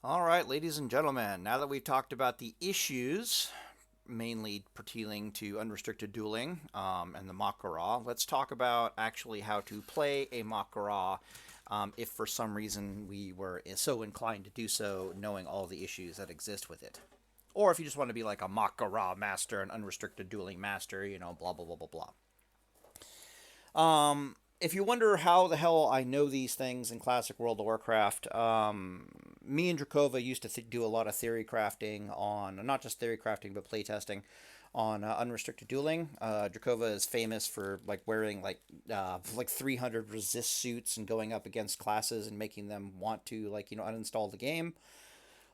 All right, ladies and gentlemen, now that we've talked about the issues, mainly pertaining to unrestricted dueling and the Mak'Gora, let's talk about actually how to play a Mak'Gora if for some reason we were so inclined to do so, knowing all the issues that exist with it. Or if you just want to be like a Mak'Gora master, an unrestricted dueling master, blah, blah, blah, blah, blah. If you wonder how the hell I know these things in classic World of Warcraft, me and Drakova used to do a lot of theory crafting on, not just theory crafting, but playtesting on unrestricted dueling. Drakova is famous for like wearing like 300 resist suits and going up against classes and making them want to uninstall the game.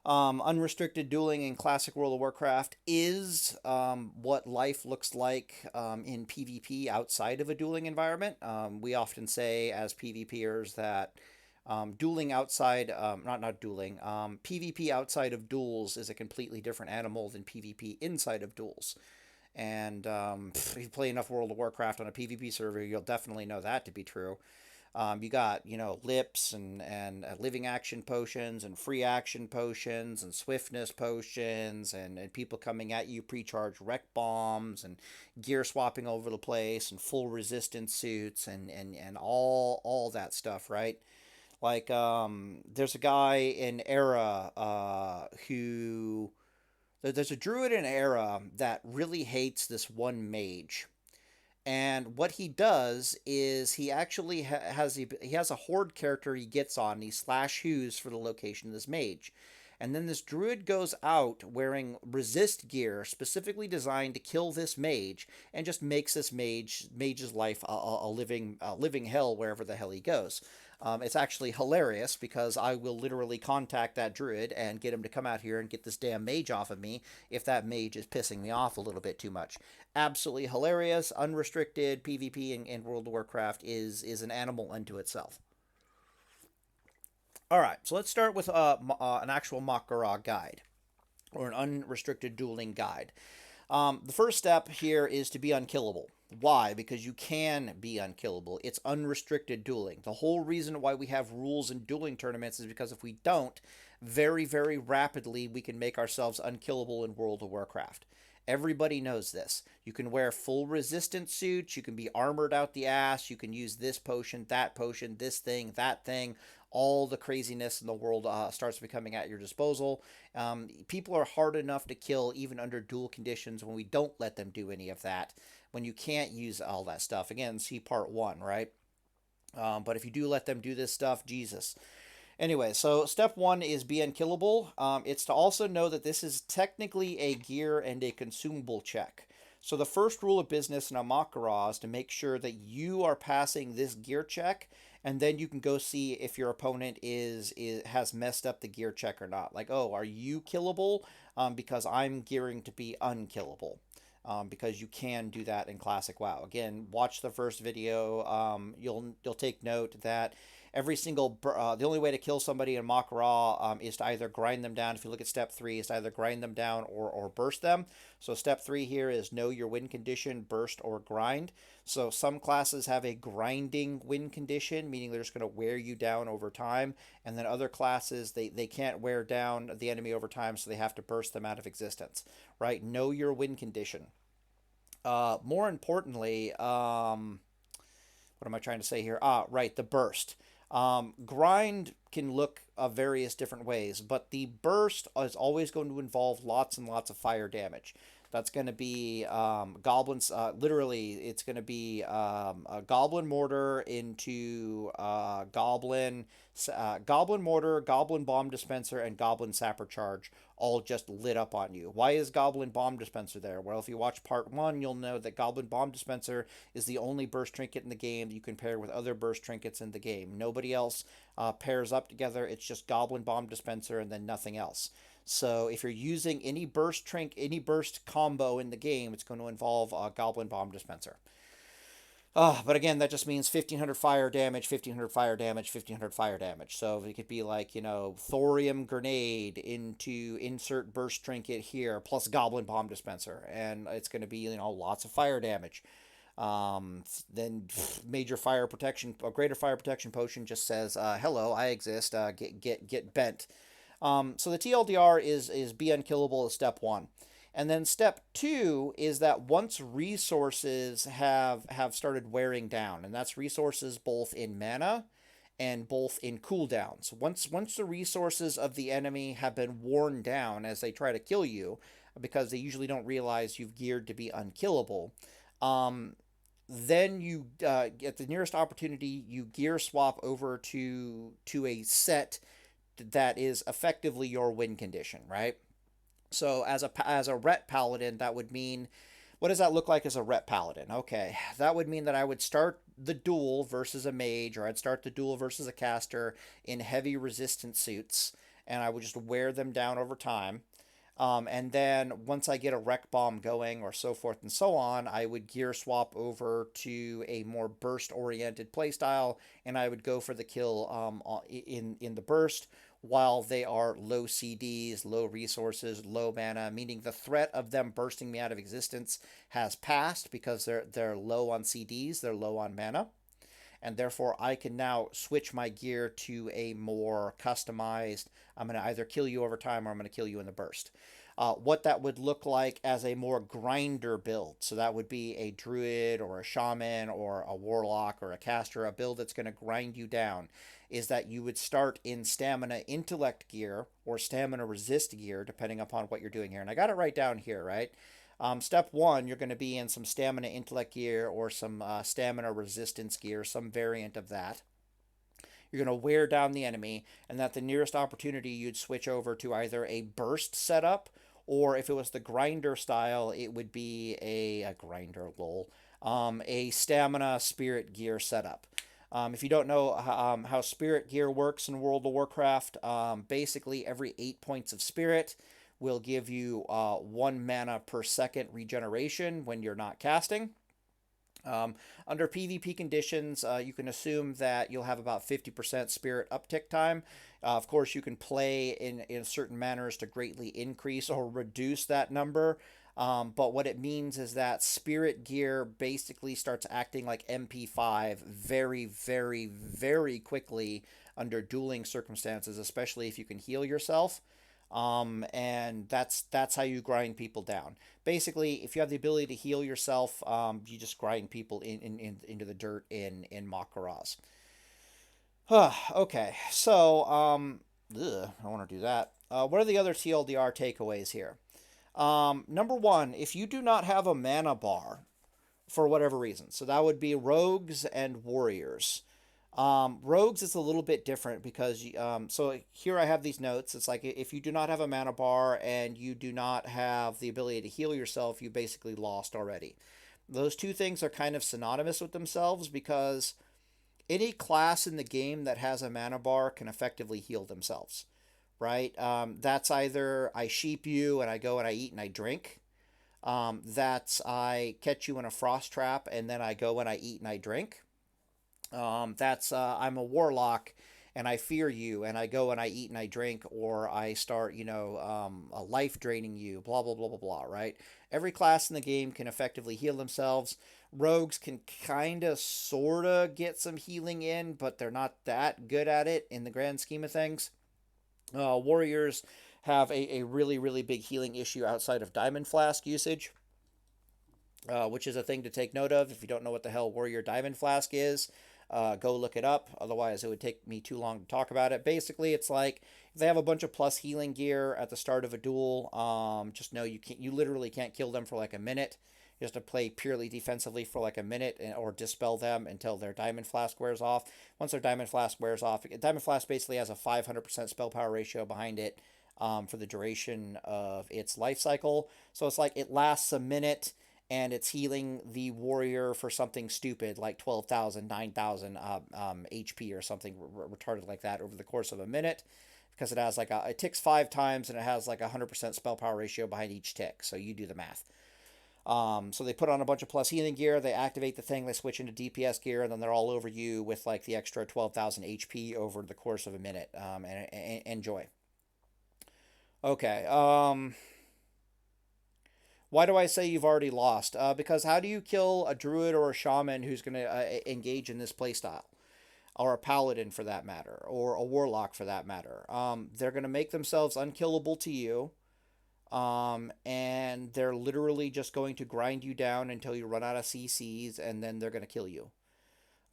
Unrestricted dueling in classic World of Warcraft is what life looks like in PvP outside of a dueling environment. We often say as PvPers that dueling outside, not dueling, PvP outside of duels is a completely different animal than PvP inside of duels. And if you play enough World of Warcraft on a PvP server, you'll definitely know that to be true. You got, lips and living action potions and free action potions and swiftness potions and people coming at you pre-charged wreck bombs and gear swapping over the place and full resistance suits and all that stuff, right? Like, there's a guy in Era who. There's a druid in Era that really hates this one mage, and what he does is he actually he has a horde character he gets on. And he slash who's for the location of this mage, and then this druid goes out wearing resist gear specifically designed to kill this mage, and just makes this mage's life a living hell wherever the hell he goes. It's actually hilarious because I will literally contact that druid and get him to come out here and get this damn mage off of me if that mage is pissing me off a little bit too much. Absolutely hilarious. Unrestricted PvP in World of Warcraft is an animal unto itself. All right, so let's start with an actual Mak'Gora guide or an unrestricted dueling guide. The first step here is to be unkillable. Why? Because you can be unkillable. It's unrestricted dueling. The whole reason why we have rules in dueling tournaments is because if we don't, very, very rapidly we can make ourselves unkillable in World of Warcraft. Everybody knows this. You can wear full resistance suits, you can be armored out the ass, you can use this potion, this thing, that thing. All the craziness in the world starts becoming at your disposal. People are hard enough to kill even under dual conditions when we don't let them do any of that. When you can't use all that stuff. Again, see part one, right? But if you do let them do this stuff, Jesus. Anyway, so step one is be unkillable. It's to also know that this is technically a gear and a consumable check. So the first rule of business in a Mak'Gora is to make sure that you are passing this gear check, and then you can go see if your opponent is has messed up the gear check or not. Like, oh, are you killable? Because I'm gearing to be unkillable. Because you can do that in Classic WoW. Again, watch the first video. You'll take note that every single the only way to kill somebody in Mak'Gora is to either grind them down. If you look at step three, is to either grind them down or burst them. So step three here is know your win condition, burst or grind. So some classes have a grinding win condition, meaning they're just going to wear you down over time, and then other classes they can't wear down the enemy over time, so they have to burst them out of existence. Right? Know your win condition. More importantly, what am I trying to say here? Right, the burst. Grind can look various different ways, but the burst is always going to involve lots and lots of fire damage. That's going to be goblins. Literally, it's going to be a goblin mortar into goblin mortar, goblin bomb dispenser, and goblin sapper charge, all just lit up on you. Why is goblin bomb dispenser there? Well, if you watch part one, you'll know that goblin bomb dispenser is the only burst trinket in the game that you can pair with other burst trinkets in the game. Nobody else pairs up together. It's just goblin bomb dispenser and then nothing else. So if you're using any burst combo in the game, it's going to involve a Goblin Bomb Dispenser. But again, that just means 1500 fire damage, 1500 fire damage, 1500 fire damage. So it could be like, thorium grenade into insert burst trinket here, plus Goblin Bomb Dispenser. And it's going to be, lots of fire damage. Then major fire protection, a greater fire protection potion just says, hello, I exist, get bent. So the TLDR is be unkillable as step one. And then step two is that once resources have started wearing down, and that's resources both in mana and both in cooldowns. Once the resources of the enemy have been worn down as they try to kill you, because they usually don't realize you've geared to be unkillable, um, then you at the nearest opportunity you gear swap over to a set that is effectively your win condition, right? So as a ret paladin, that would mean, what does that look like as a ret paladin? Okay, that would mean that I would start the duel versus a mage, or I'd start the duel versus a caster in heavy resistant suits, and I would just wear them down over time. And then once I get a wreck bomb going, or so forth and so on, I would gear swap over to a more burst oriented playstyle, and I would go for the kill in the burst while they are low CDs, low resources, low mana, meaning the threat of them bursting me out of existence has passed because they're low on CDs, they're low on mana, and therefore I can now switch my gear to a more customized, I'm going to either kill you over time or I'm going to kill you in the burst. What that would look like as a more grinder build. So that would be a druid or a shaman or a warlock or a caster, a build that's going to grind you down, is that you would start in stamina intellect gear or stamina resist gear, depending upon what you're doing here. And I got it right down here, right? Step one, you're going to be in some stamina intellect gear or some stamina resistance gear, some variant of that. You're going to wear down the enemy, and at the nearest opportunity, you'd switch over to either a burst setup, or if it was the grinder style, it would be a grinder lol, a stamina spirit gear setup. If you don't know how spirit gear works in World of Warcraft, basically every 8 points of spirit will give you 1 mana per second regeneration when you're not casting. Um, Under PvP conditions, you can assume that you'll have about 50% spirit uptick time. Of course, you can play in certain manners to greatly increase or reduce that number. But what it means is that spirit gear basically starts acting like MP5 very, very, very quickly under dueling circumstances, especially if you can heal yourself. And that's how you grind people down. Basically, if you have the ability to heal yourself, you just grind people into the dirt in Mak'Goras. Okay, so I don't want to do that. What are the other TLDR takeaways here? Number one, if you do not have a mana bar for whatever reason, so that would be rogues and warriors. Rogues is a little bit different because so here I have these notes. It's like if you do not have a mana bar and you do not have the ability to heal yourself, you basically lost already. Those two things are kind of synonymous with themselves because any class in the game that has a mana bar can effectively heal themselves, right? That's either I sheep you and I go and I eat and I drink. That's I catch you in a frost trap and then I go and I eat and I drink. That's I'm a warlock and I fear you and I go and I eat and I drink, or I start, a life draining you, blah, blah, blah, blah, blah, right? Every class in the game can effectively heal themselves. Rogues can kind of, sort of get some healing in, but they're not that good at it in the grand scheme of things. Warriors have a really, really big healing issue outside of Diamond Flask usage, which is a thing to take note of. If you don't know what the hell Warrior Diamond Flask is, go look it up. Otherwise, it would take me too long to talk about it. Basically, it's like if they have a bunch of plus healing gear at the start of a duel, just know you literally can't kill them for like a minute. You have to play purely defensively for like a minute or dispel them until their Diamond Flask wears off. Once their Diamond Flask wears off, Diamond Flask basically has a 500% spell power ratio behind it for the duration of its life cycle. So it's like it lasts a minute and it's healing the warrior for something stupid like 12,000, 9,000 HP or something retarded like that over the course of a minute, because it ticks 5 times and it has like a 100% spell power ratio behind each tick. So you do the math. So they put on a bunch of plus healing gear, they activate the thing, they switch into DPS gear, and then they're all over you with like the extra 12,000 HP over the course of a minute. And enjoy. Okay. Why do I say you've already lost? Because how do you kill a druid or a shaman who's going to engage in this playstyle? or a paladin for that matter, or a warlock for that matter. They're going to make themselves unkillable to you, and they're literally just going to grind you down until you run out of CCs, and then they're going to kill you.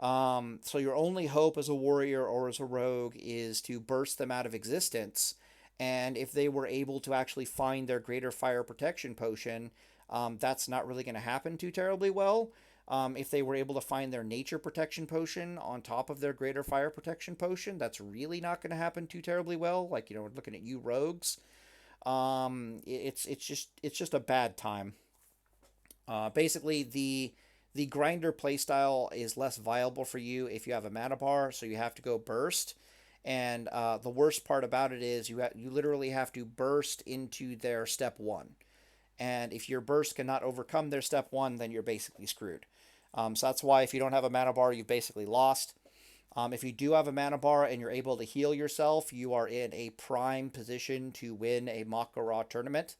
So your only hope as a warrior or as a rogue is to burst them out of existence. And if they were able to actually find their greater fire protection potion, that's not really going to happen too terribly well. If they were able to find their nature protection potion on top of their greater fire protection potion, that's really not going to happen too terribly well. Like, we're looking at you rogues. It's just a bad time. Basically, the grinder playstyle is less viable for you if you have a mana bar, so you have to go burst. And the worst part about it is you literally have to burst into their step one. And if your burst cannot overcome their step one, then you're basically screwed. So that's why if you don't have a mana bar, you've basically lost. If you do have a mana bar and you're able to heal yourself, you are in a prime position to win a Mak'Gora tournament.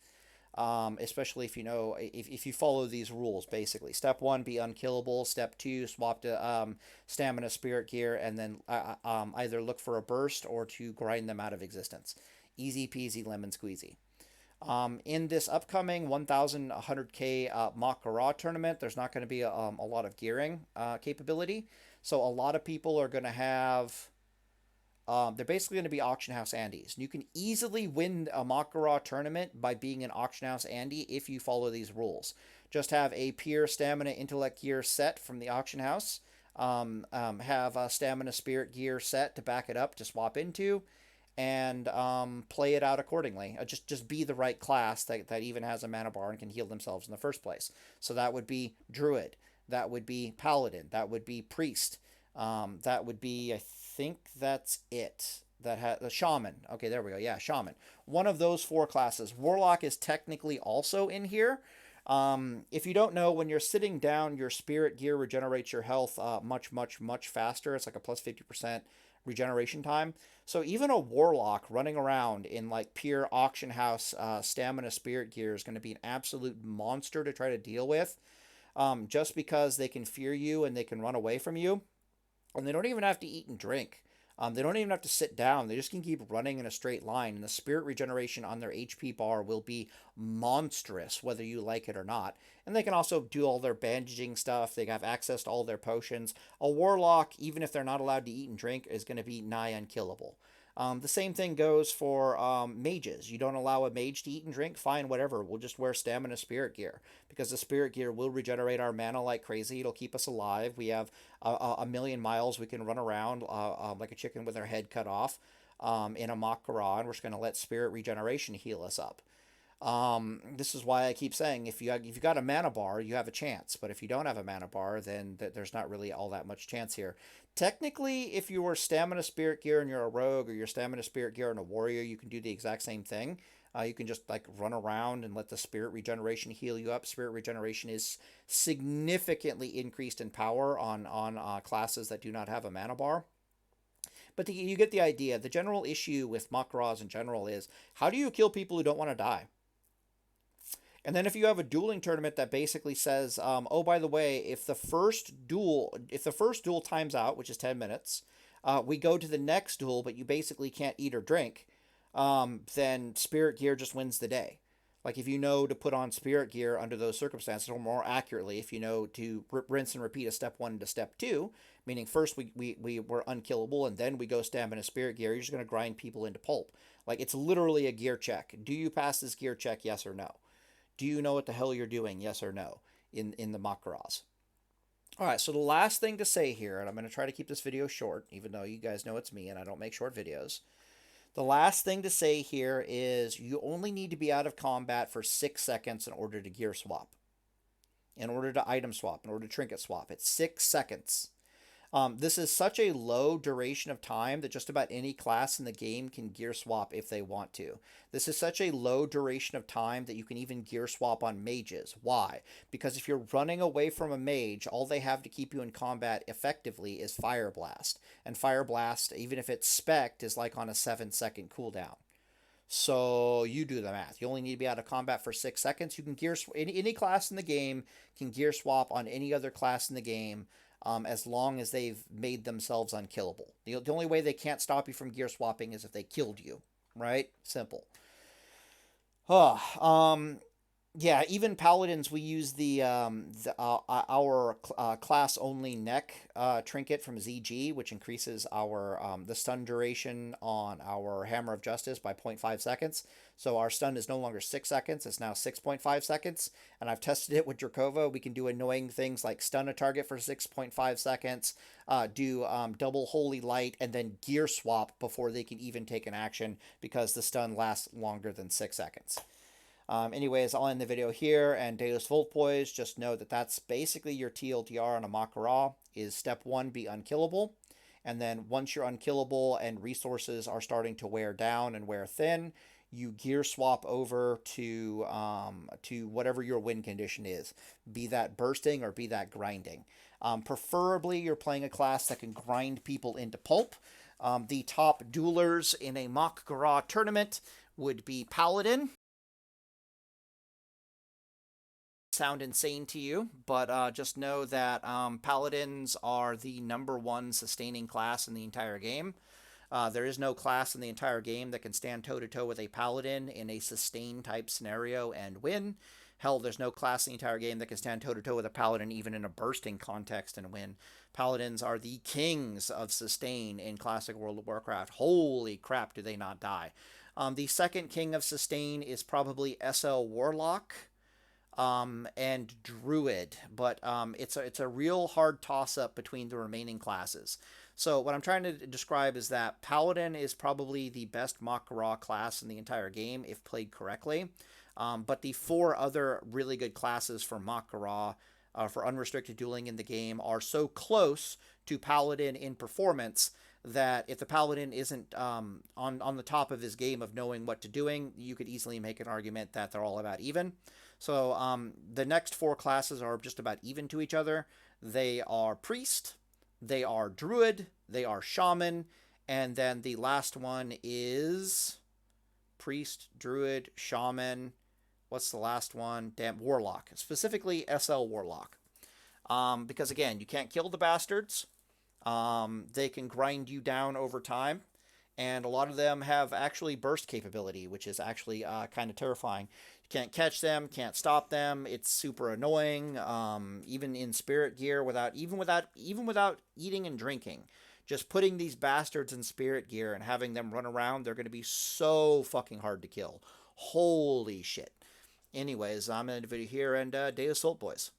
Especially if you follow these rules. Basically, step one, be unkillable. Step two, swap to stamina spirit gear, and then either look for a burst or to grind them out of existence. Easy peasy lemon squeezy. In this upcoming 1,100k Mak'Gora tournament, there's not going to be a lot of gearing capability, so a lot of people are going to have. They're basically going to be auction house Andes. You can easily win a Mak'Gora tournament by being an auction house Andy if you follow these rules. Just have a pure stamina intellect gear set from the auction house. Have a stamina spirit gear set to back it up to swap into, and play it out accordingly. Just be the right class that even has a mana bar and can heal themselves in the first place. So that would be druid. That would be paladin. That would be priest. That would be, I think that's it. That has the shaman. Okay, there we go. Yeah, shaman. One of those four classes. Warlock is technically also in here. If you don't know, when you're sitting down, your spirit gear regenerates your health much, much, much faster. It's like a plus 50% regeneration time. So even a warlock running around in like pure auction house stamina spirit gear is going to be an absolute monster to try to deal with. Just because they can fear you and they can run away from you. And they don't even have to eat and drink. They don't even have to sit down. They just can keep running in a straight line. And the spirit regeneration on their HP bar will be monstrous, whether you like it or not. And they can also do all their bandaging stuff. They have access to all their potions. A warlock, even if they're not allowed to eat and drink, is going to be nigh unkillable. The same thing goes for mages. You don't allow a mage to eat and drink? Fine, whatever. We'll just wear stamina spirit gear, because the spirit gear will regenerate our mana like crazy. It'll keep us alive. We have a million miles we can run around like a chicken with our head cut off in a Mak'Gora, and we're just going to let spirit regeneration heal us up. This is why I keep saying if you got a mana bar, you have a chance. But if you don't have a mana bar, then there's not really all that much chance here. Technically, if you were stamina spirit gear and you're a rogue, or your stamina spirit gear and a warrior, you can do the exact same thing. You can just like run around and let the spirit regeneration heal you up. Spirit regeneration is significantly increased in power on classes that do not have a mana bar. But you get the idea. The general issue with Mak'Goras in general is, how do you kill people who don't want to die? And then if you have a dueling tournament that basically says, oh, by the way, if the first duel times out, which is 10 minutes, we go to the next duel, but you basically can't eat or drink, then spirit gear just wins the day. Like, if you know to put on spirit gear under those circumstances, or more accurately, if you know to rinse and repeat a step one to step two, meaning first we were unkillable and then we go stamina spirit gear, you're just going to grind people into pulp. Like, it's literally a gear check. Do you pass this gear check, yes or no? Do you know what the hell you're doing, yes or no, in the Mak'Goras? All right, so the last thing to say here, and I'm going to try to keep this video short, even though you guys know it's me and I don't make short videos. The last thing to say here is you only need to be out of combat for 6 seconds in order to gear swap, in order to item swap, in order to trinket swap. It's 6 seconds. This is such a low duration of time that just about any class in the game can gear swap if they want to. This is such a low duration of time that you can even gear swap on mages. Why? Because if you're running away from a mage, all they have to keep you in combat effectively is Fire Blast. And Fire Blast, even if it's spec'd, is like on a 7-second cooldown. So you do the math. You only need to be out of combat for 6 seconds. You can gear any class in the game can gear swap on any other class in the game. as long as they've made themselves unkillable. The only way they can't stop you from gear swapping is if they killed you, right? Simple. Oh, yeah, even paladins, we use our class only neck trinket from ZG, which increases our the stun duration on our Hammer of Justice by 0.5 seconds. So our stun is no longer 6 seconds; it's now 6.5 seconds. And I've tested it with Drakova. We can do annoying things like stun a target for 6.5 seconds, do double Holy Light, and then gear swap before they can even take an action because the stun lasts longer than 6 seconds. Anyways, I'll end the video here, and Deus Vult Boys, just know that that's basically your TLDR on a Mak'Gora, is step 1, be unkillable, and then once you're unkillable and resources are starting to wear down and wear thin, you gear swap over to whatever your win condition is, be that bursting or be that grinding. Preferably, you're playing a class that can grind people into pulp. The top duelers in a Mak'Gora tournament would be Paladin. Sound insane to you, but just know that paladins are the #1 sustaining class in the entire game. There is no class in the entire game that can stand toe to toe with a paladin in a sustain type scenario and win. Hell, there's no class in the entire game that can stand toe to toe with a paladin even in a bursting context and win. Paladins are the kings of sustain in Classic World of Warcraft. Holy crap, do they not die. The second king of sustain is probably SL Warlock. And Druid, but it's a real hard toss up between the remaining classes. So what I'm trying to describe is that Paladin is probably the best Mak'Gora class in the entire game if played correctly. But the 4 other really good classes for Mak'Gora, for unrestricted dueling in the game, are so close to Paladin in performance that if the Paladin isn't on the top of his game of knowing what to doing, you could easily make an argument that they're all about even. So the next 4 classes are just about even to each other. They are Priest, they are Druid, they are Shaman, and then the last one is Priest, Druid, Shaman. What's the last one? Damn, Warlock. Specifically SL Warlock. Because again, you can't kill the bastards. They can grind you down over time. And a lot of them have actually burst capability, which is actually kind of terrifying. You can't catch them, can't stop them. It's super annoying. Even in spirit gear, without eating and drinking, just putting these bastards in spirit gear and having them run around, they're going to be so fucking hard to kill. Holy shit. Anyways, I'm going to end the video here, and Deus Vult Boys.